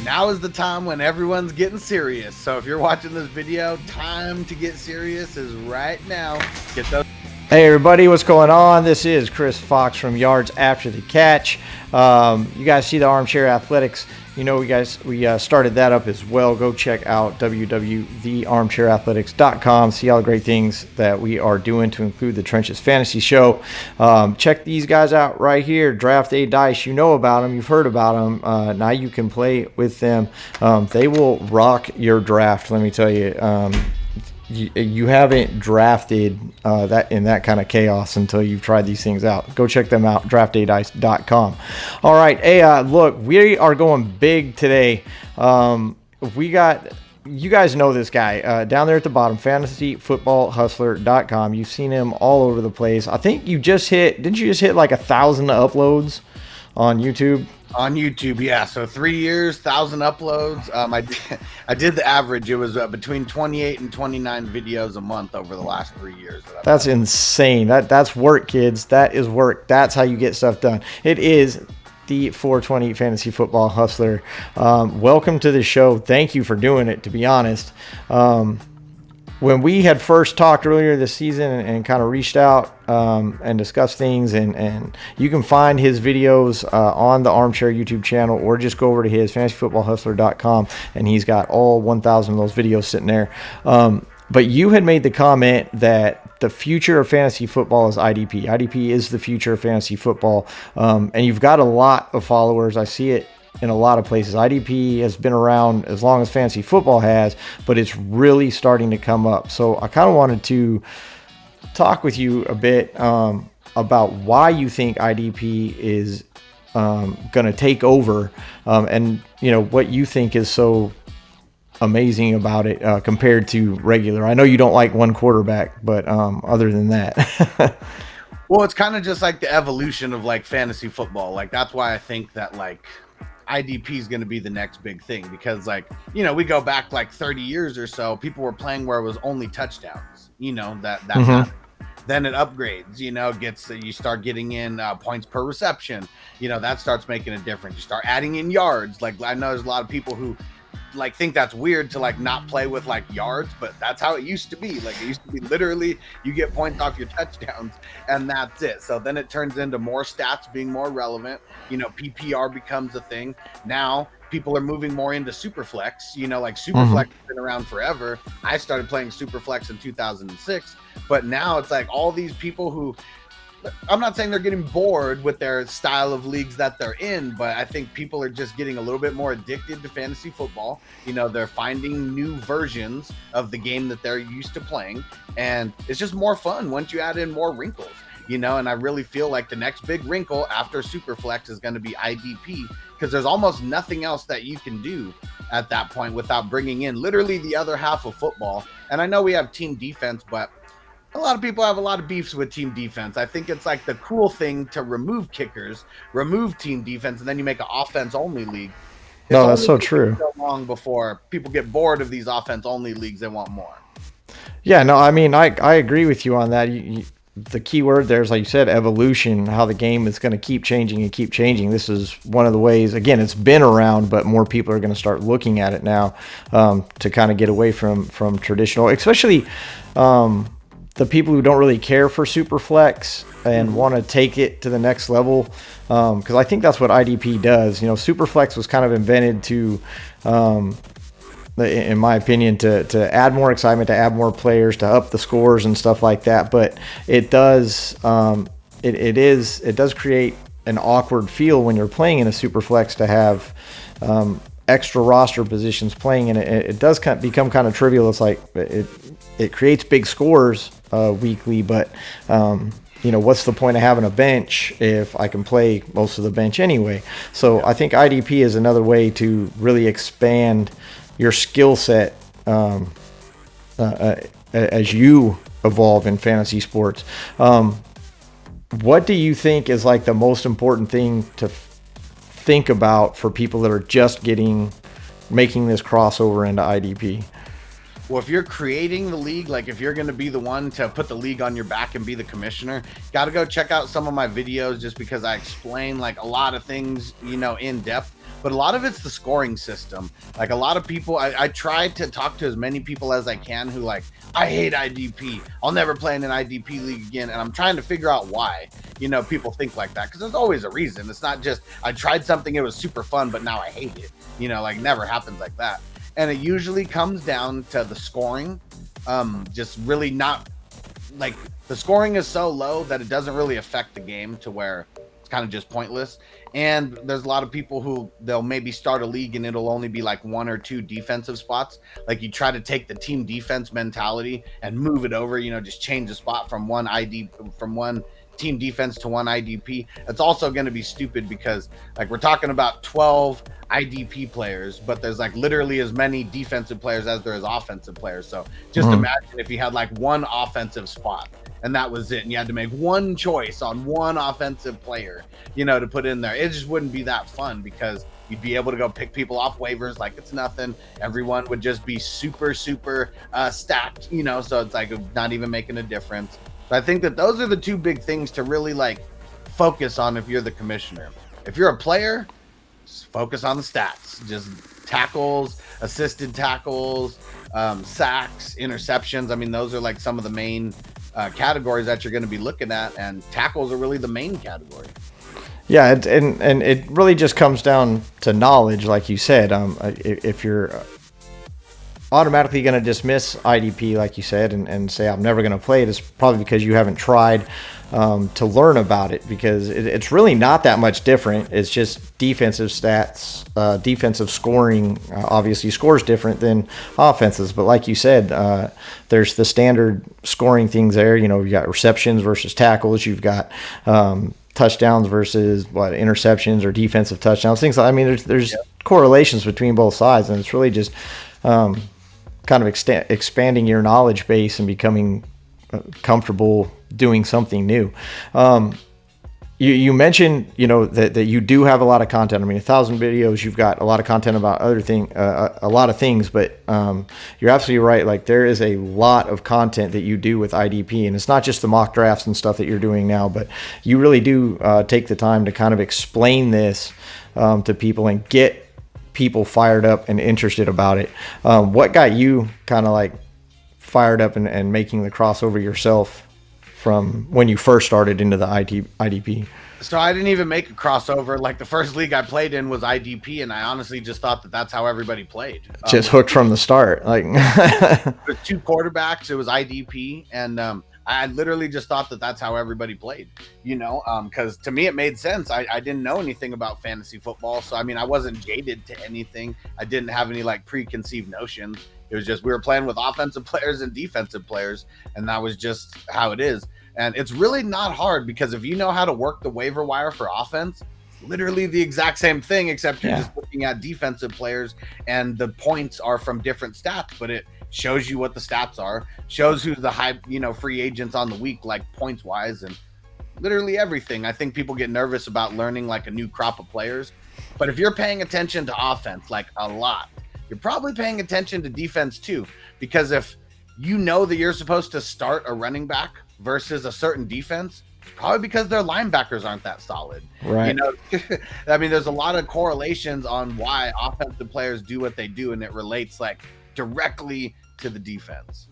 now is the time when everyone's getting serious. So if you're watching this video, time to get serious is right now. Get those. Hey everybody, what's going on? This is Chris Fox from Yards After the Catch. You guys see the Armchair Athletics. You know, we started that up as well. Go check out www.thearmchairathletics.com. See all the great things that we are doing to include the Trenches Fantasy Show. Check these guys out right here. Draft Day Dice. You know about them. You've heard about them. Now you can play with them. They will rock your draft, let me tell you. You haven't drafted that in that kind of chaos until you've tried these things out. Go check them out, draftdaydice.com. All right, hey, look, we are going big today. We got, you guys know this guy down there at the bottom, fantasyfootballhustler.com. You've seen him all over the place. I think didn't you just hit like 1,000 uploads on YouTube? On YouTube, yeah. So 3 years, 1,000 uploads. I did the average. It was between 28 and 29 videos a month over the last 3 years. That's insane. That's work, kids. That is work. That's how you get stuff done. It is the 420 Fantasy Football Hustler. Welcome to the show. Thank you for doing it, to be honest. When we had first talked earlier this season and kind of reached out and discussed things, and you can find his videos on the Armchair YouTube channel, or just go over to his fantasyfootballhustler.com, and he's got all 1,000 of those videos sitting there. But you had made the comment that the future of fantasy football is IDP. IDP is the future of fantasy football, and you've got a lot of followers. I see it in a lot of places. IDP has been around as long as fantasy football has, but it's really starting to come up. So I kind of wanted to talk with you a bit about why you think IDP is going to take over, and you know what you think is so amazing about it compared to regular. I know you don't like one quarterback, but other than that. Well, it's kind of just like the evolution of like fantasy football. Like that's why I think that like IDP is going to be the next big thing, because like, you know, we go back like 30 years or so, people were playing where it was only touchdowns, you know, that then it upgrades, you know, you start getting in points per reception, you know, that starts making a difference. You start adding in yards. Like I know there's a lot of people who like think that's weird to like not play with like yards, but that's how it used to be. Like it used to be literally you get points off your touchdowns and that's it. So then it turns into more stats being more relevant. You know, PPR becomes a thing. Now people are moving more into Superflex. You know, like Superflex has been around forever. I started playing Superflex in 2006, but now it's like all these people who, I'm not saying they're getting bored with their style of leagues that they're in, but I think people are just getting a little bit more addicted to fantasy football. You know, they're finding new versions of the game that they're used to playing, and it's just more fun once you add in more wrinkles, you know. And I really feel like the next big wrinkle after Superflex is going to be IDP, because there's almost nothing else that you can do at that point without bringing in literally the other half of football. And I know we have team defense, but a lot of people have a lot of beefs with team defense. I think it's like the cool thing to remove kickers, remove team defense, and then you make an offense-only league. No, that's so true. So long before people get bored of these offense-only leagues, they want more. Yeah, no, I mean, I agree with you on that. The key word there is, like you said, evolution, how the game is going to keep changing and keep changing. This is one of the ways, again, it's been around, but more people are going to start looking at it now to kind of get away from traditional, especially the people who don't really care for Superflex and want to take it to the next level, because I think that's what IDP does. You know, Superflex was kind of invented to, in my opinion, to add more excitement, to add more players, to up the scores and stuff like that. But it does it does create an awkward feel when you're playing in a Superflex to have extra roster positions playing, and it does become kind of trivial. It's like it creates big scores weekly, but you know, what's the point of having a bench if I can play most of the bench anyway? So I think IDP is another way to really expand your skill set as you evolve in fantasy sports. What do you think is like the most important thing to think about for people that are just making this crossover into IDP? Well, if you're creating the league, like if you're going to be the one to put the league on your back and be the commissioner, got to go check out some of my videos, just because I explain like a lot of things, you know, in depth. but a lot of it's the scoring system. Like a lot of people, I try to talk to as many people as I can who like, I hate IDP. I'll never play in an IDP league again. And I'm trying to figure out why, people think like that. Cause there's always a reason. It's not just, I tried something, it was super fun, but now I hate it. Like never happens like that. And it usually comes down to the scoring. Just really not like the scoring is so low that it doesn't really affect the game to where it's kind of just pointless. And there's a lot of people who they'll maybe start a league and it'll only be like 1 or 2 defensive spots. Like you try to take the team defense mentality and move it over, just change the spot from one team defense to one IDP. It's also going to be stupid because like we're talking about 12 IDP players, but there's like literally as many defensive players as there is offensive players. So just imagine if you had like one offensive spot and that was it, and you had to make one choice on one offensive player, to put in there. It just wouldn't be that fun because you'd be able to go pick people off waivers like it's nothing. Everyone would just be super stacked, so it's like not even making a difference. So I think that those are the 2 big things to really like focus on if you're the commissioner. If you're a player, focus on the stats, just tackles, assisted tackles, sacks, interceptions. I mean, those are like some of the main categories that you're going to be looking at, and tackles are really the main category. Yeah, and it really just comes down to knowledge, like you said. If you're automatically going to dismiss IDP, like you said, and say I'm never going to play it, it's probably because you haven't tried to learn about it, because it's really not that much different. It's just defensive stats, defensive scoring. Obviously, scores different than offenses, but like you said, there's the standard scoring things there. You got receptions versus tackles. You've got touchdowns versus interceptions or defensive touchdowns. Things like, I mean, there's correlations between both sides, and it's really just kind of expanding your knowledge base and becoming comfortable doing something new. You mentioned, that you do have a lot of content. I mean, 1,000 videos, you've got a lot of content about a lot of things, but you're absolutely right. Like there is a lot of content that you do with IDP, and it's not just the mock drafts and stuff that you're doing now, but you really do take the time to kind of explain this to people and get people fired up and interested about it. What got you kind of like fired up and making the crossover yourself from when you first started into the IDP? So I didn't even make a crossover. Like the first league I played in was IDP, and I honestly just thought that that's how everybody played. Just hooked from the start. Like with 2 quarterbacks, it was IDP, and I literally just thought that that's how everybody played. Because to me it made sense. I didn't know anything about fantasy football, so I mean I wasn't jaded to anything. I didn't have any like preconceived notions. It was just we were playing with offensive players and defensive players, and that was just how it is. And it's really not hard because if you know how to work the waiver wire for offense, it's literally the exact same thing, except you're just looking at defensive players and the points are from different stats, but it shows you what the stats are, shows who's the high, free agents on the week, like points wise, and literally everything. I think people get nervous about learning like a new crop of players, but if you're paying attention to offense, like a lot, you're probably paying attention to defense too, because if you know that you're supposed to start a running back versus a certain defense, it's probably because their linebackers aren't that solid. Right. I mean, there's a lot of correlations on why offensive players do what they do, and it relates like directly to the defense.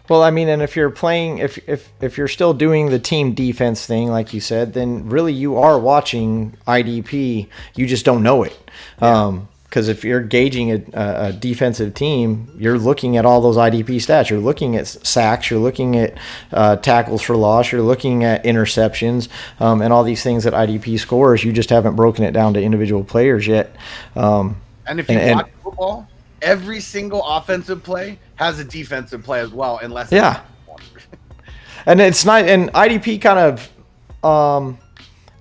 Well, I mean, and if you're playing, if you're still doing the team defense thing, like you said, then really you are watching IDP. You just don't know it. Yeah. Because if you're gauging a defensive team, you're looking at all those IDP stats. You're looking at sacks. You're looking at tackles for loss. You're looking at interceptions and all these things that IDP scores. You just haven't broken it down to individual players yet. And if you watch football, every single offensive play has a defensive play as well, unless and it's not. And IDP kind of.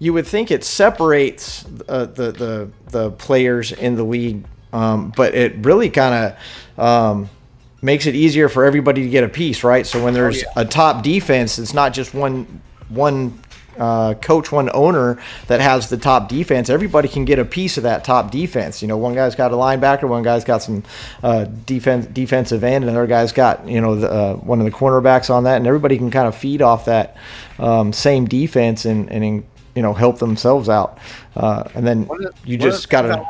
You would think it separates the players in the league, but it really kind of makes it easier for everybody to get a piece, right? So when there's a top defense, it's not just one coach, one owner that has the top defense. Everybody can get a piece of that top defense. One guy's got a linebacker, one guy's got some defensive end, and another guy's got one of the cornerbacks on that, and everybody can kind of feed off that same defense and help themselves out. And then you just got to.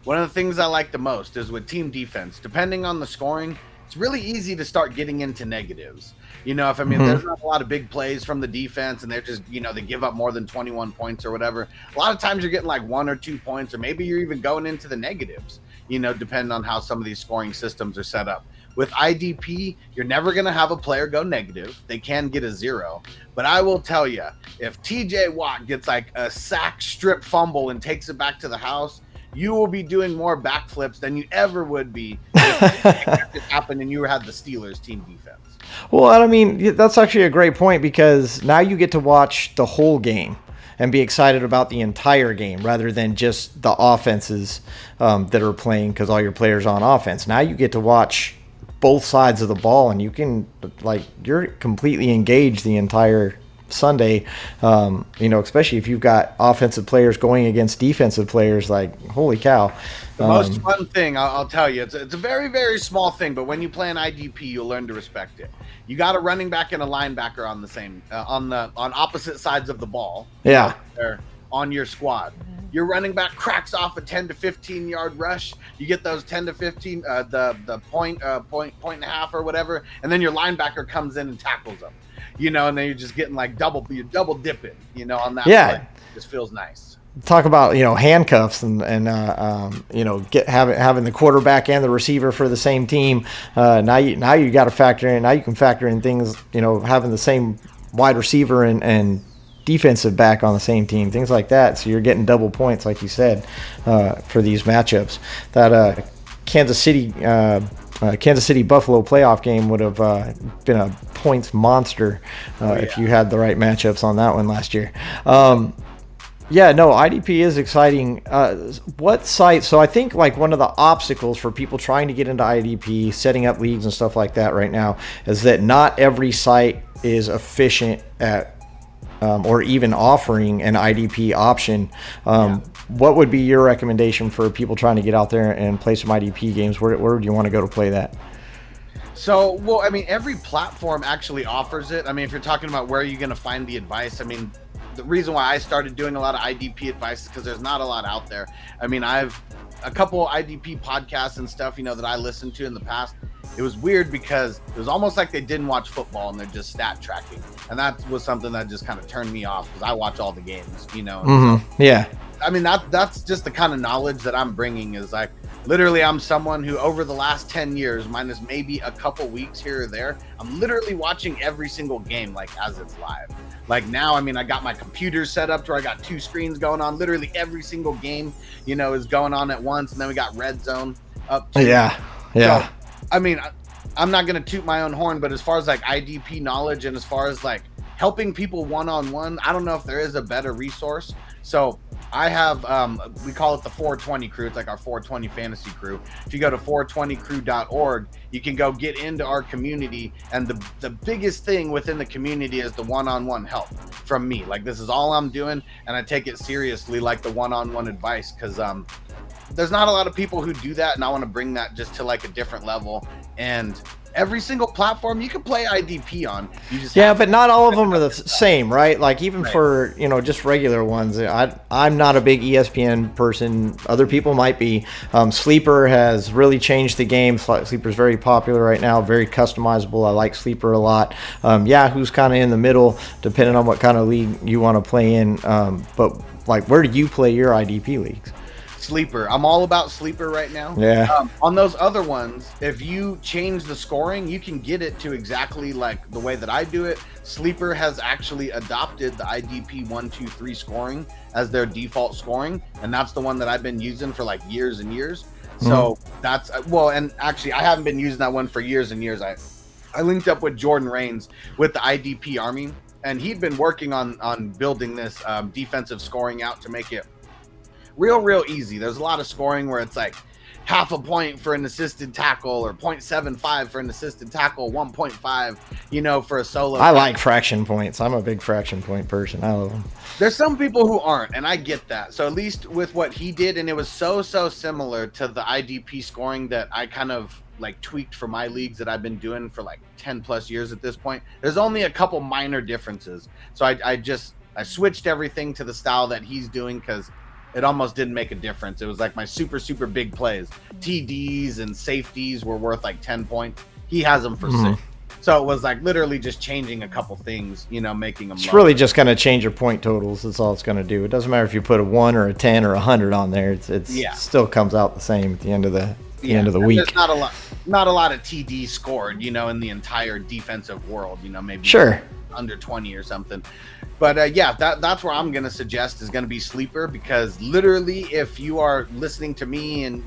one of the things I like the most is with team defense, depending on the scoring, it's really easy to start getting into negatives. If I mean, there's not a lot of big plays from the defense and they're just, they give up more than 21 points or whatever. A lot of times you're getting like 1 or 2 points, or maybe you're even going into the negatives, depending on how some of these scoring systems are set up. With IDP, you're never going to have a player go negative. They can get a 0. But I will tell you, if TJ Watt gets like a sack, strip, fumble, and takes it back to the house, you will be doing more backflips than you ever would be if it happened and you had the Steelers team defense. Well, I mean, that's actually a great point, because now you get to watch the whole game and be excited about the entire game rather than just the offenses that are playing, because all your players are on offense. Now you get to watch both sides of the ball, and you can, you're completely engaged the entire Sunday, especially if you've got offensive players going against defensive players. Like, holy cow. The most fun thing, I'll tell you, it's a very, very small thing, but when you play an IDP, you'll learn to respect it. You got a running back and a linebacker on the same on opposite sides of the ball. Yeah, they're on your squad. Your running back cracks off a 10 to 15 yard rush. You get those 10 to 15, the point and a half or whatever, and then your linebacker comes in and tackles them. And then you're just getting like double dipping, on that. Yeah, play. It just feels nice. Talk about handcuffs and having the quarterback and the receiver for the same team. Now you got to factor in. Now you can factor in things, having the same wide receiver and defensive back on the same team, things like that. So you're getting double points, like you said, for these matchups. That Kansas City Buffalo playoff game would have been a points monster if you had the right matchups on that one last year. Yeah, no, IDP is exciting. What site? So I think like one of the obstacles for people trying to get into IDP, setting up leagues and stuff like that right now, is that not every site is efficient at or even offering an IDP option. What would be your recommendation for people trying to get out there and play some IDP games? Where do you want to go to play that? So, well, I mean, every platform actually offers it. I mean, if you're talking about where you're going to find the advice, I mean, the reason why I started doing a lot of IDP advice is because there's not a lot out there. I mean, I've a couple IDP podcasts and stuff, that I listened to in the past. It was weird because it was almost like they didn't watch football and they're just stat tracking. And that was something that just kind of turned me off, because I watch all the games, So, yeah. I mean, that's just the kind of knowledge that I'm bringing, is like, literally, I'm someone who over the last 10 years, minus maybe a couple weeks here or there, I'm literally watching every single game, like, as it's live. Like now, I mean, I got my computer set up to where I got 2 screens going on. Literally every single game, is going on at once. And then we got Red Zone up to. Yeah. So, I mean, I'm not going to toot my own horn, but as far as like IDP knowledge and as far as like helping people one-on-one, I don't know if there is a better resource. So I have, we call it the 420 crew. It's like our 420 fantasy crew. If you go to 420crew.org, you can go get into our community. And the biggest thing within the community is the one-on-one help from me. Like, this is all I'm doing. And I take it seriously, like the one-on-one advice, because there's not a lot of people who do that. And I want to bring that just to like a different level. And every single platform you can play IDP on. You just but not all of them are the same, right? Like even for just regular ones. I'm not a big ESPN person. Other people might be. Sleeper has really changed the game. Sleeper is very popular right now, very customizable. I like Sleeper a lot. Yahoo's kind of in the middle, depending on what kind of league you want to play in. But like, where do you play your IDP leagues? Sleeper. I'm all about Sleeper right now. Yeah. On those other ones, if you change the scoring, you can get it to exactly like the way that I do it. Sleeper has actually adopted the IDP 1, 2, 3 scoring as their default scoring, and that's the one that I've been using for like years and years. So that's and actually I haven't been using that one for years and years. I linked up with Jordan Rains with the IDP Army, and he'd been working on building this defensive scoring out to make it real easy. There's a lot of scoring where it's like half a point for an assisted tackle, or 0.75 for an assisted tackle, 1.5, for a solo. I like fraction points. I'm a big fraction point person. I love them. There's some people who aren't, and I get that. So at least with what he did, and it was so similar to the IDP scoring that I kind of like tweaked for my leagues that I've been doing for like 10 plus years at this point. There's only a couple minor differences. So I switched everything to the style that he's doing, because it almost didn't make a difference. It was like my super, super big plays, TDs and safeties were worth like 10 points. He has them for 6. So it was like literally just changing a couple things, making them. It's really just going to change your point totals. That's all it's going to do. It doesn't matter if you put a 1 or a 10 or 100 on there. It still comes out the same at the end of the week. There's not a lot of TD scored, in the entire defensive world. Maybe under 20 or something. But that's where I'm gonna suggest is gonna be Sleeper, because literally, if you are listening to me and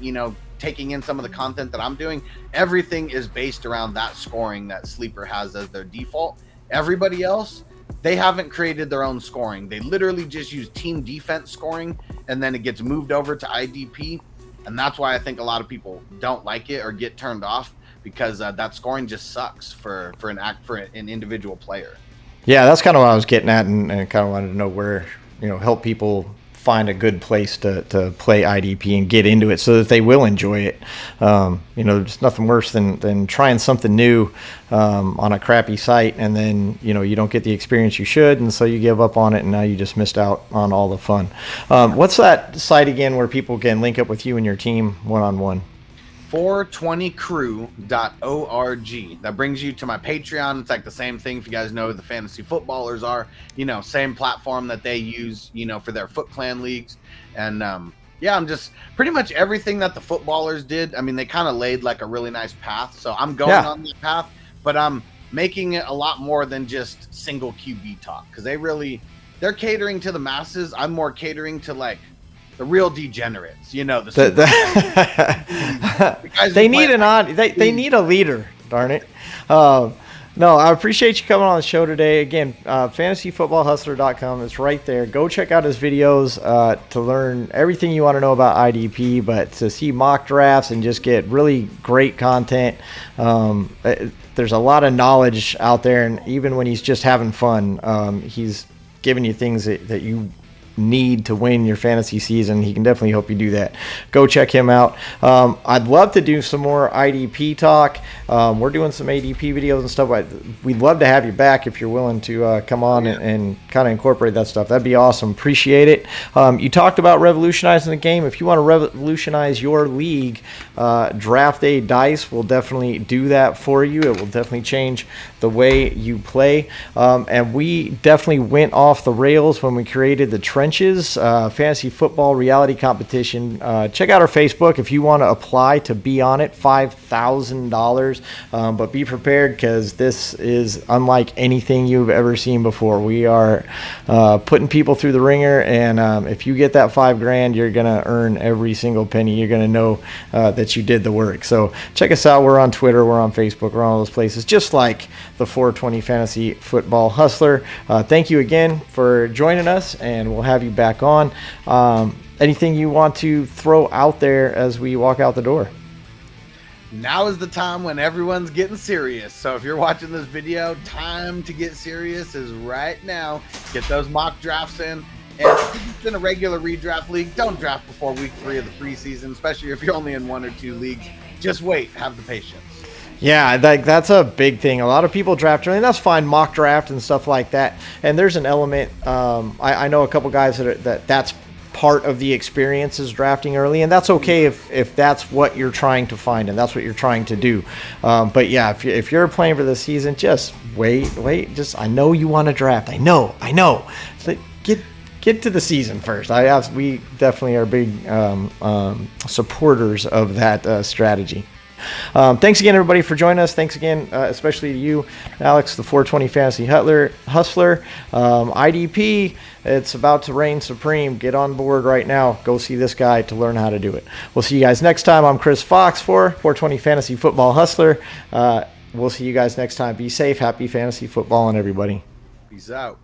taking in some of the content that I'm doing, everything is based around that scoring that Sleeper has as their default. Everybody else, they haven't created their own scoring. They literally just use team defense scoring, and then it gets moved over to IDP. And that's why I think a lot of people don't like it or get turned off, because that scoring just sucks for an individual player. Yeah, that's kind of what I was getting at, and kind of wanted to know where, help people find a good place to play IDP and get into it so that they will enjoy it. There's nothing worse than trying something new on a crappy site, and then you don't get the experience you should, and so you give up on it, and now you just missed out on all the fun. What's that site again where people can link up with you and your team one-on-one? 420crew.org. That brings you to my Patreon. It's like the same thing if you guys know who the fantasy footballers are, same platform that they use, for their Foot Clan leagues. And I'm just pretty much everything that the footballers did. I mean, they kind of laid like a really nice path. So I'm going on that path, but I'm making it a lot more than just single QB talk, because they're catering to the masses. I'm more catering to like the real degenerates, they need they need a leader, darn it. No, I appreciate you coming on the show today. Again, fantasyfootballhustler.com is right there. Go check out his videos to learn everything you want to know about IDP, but to see mock drafts and just get really great content. There's a lot of knowledge out there, and even when he's just having fun, he's giving you things that you need to win your fantasy season. He can definitely help you do that. Go check him out. I'd love to do some more IDP talk. We're doing some ADP videos and stuff. We'd love to have you back if you're willing to come on and kind of incorporate that stuff. That'd be awesome. Appreciate it. You talked about revolutionizing the game. If you want to revolutionize your league, Draft Day Dice will definitely do that for you. It will definitely change the way you play. And we definitely went off the rails when we created the Trenches fantasy football reality competition. Check out our Facebook if you want to apply to be on it. $5,000, but be prepared, because this is unlike anything you've ever seen before. We are putting people through the ringer, and if you get that $5,000, you're gonna earn every single penny. You're gonna know that you did the work. So check us out. We're on Twitter, we're on Facebook, we're on all those places, just like the 420 Fantasy Football Hustler. Thank you again for joining us, and we'll have you back on. Anything you want to throw out there as we walk out the door? Now is the time when everyone's getting serious. So if you're watching this video, time to get serious is right now. Get those mock drafts in. And if it's in a regular redraft league, don't draft before week 3 of the preseason, especially if you're only in 1 or 2 leagues. Just wait. Have the patience. Yeah, that's a big thing. A lot of people draft early, and that's fine, mock draft and stuff like that. And there's an element. I know a couple guys that's part of the experience is drafting early, and that's okay if that's what you're trying to find and that's what you're trying to do. But yeah, if you're playing for the season, just wait. Just I know you want to draft. I know. So get to the season first. We definitely are big supporters of that strategy. Thanks again, everybody, for joining us. Thanks again, especially to you, Alex, the 420 Fantasy Hustler. IDP, it's about to reign supreme. Get on board right now. Go see this guy to learn how to do it. We'll see you guys next time. I'm Chris Fox for 420 Fantasy Football Hustler. We'll see you guys next time. Be safe. Happy fantasy football, and everybody. Peace out.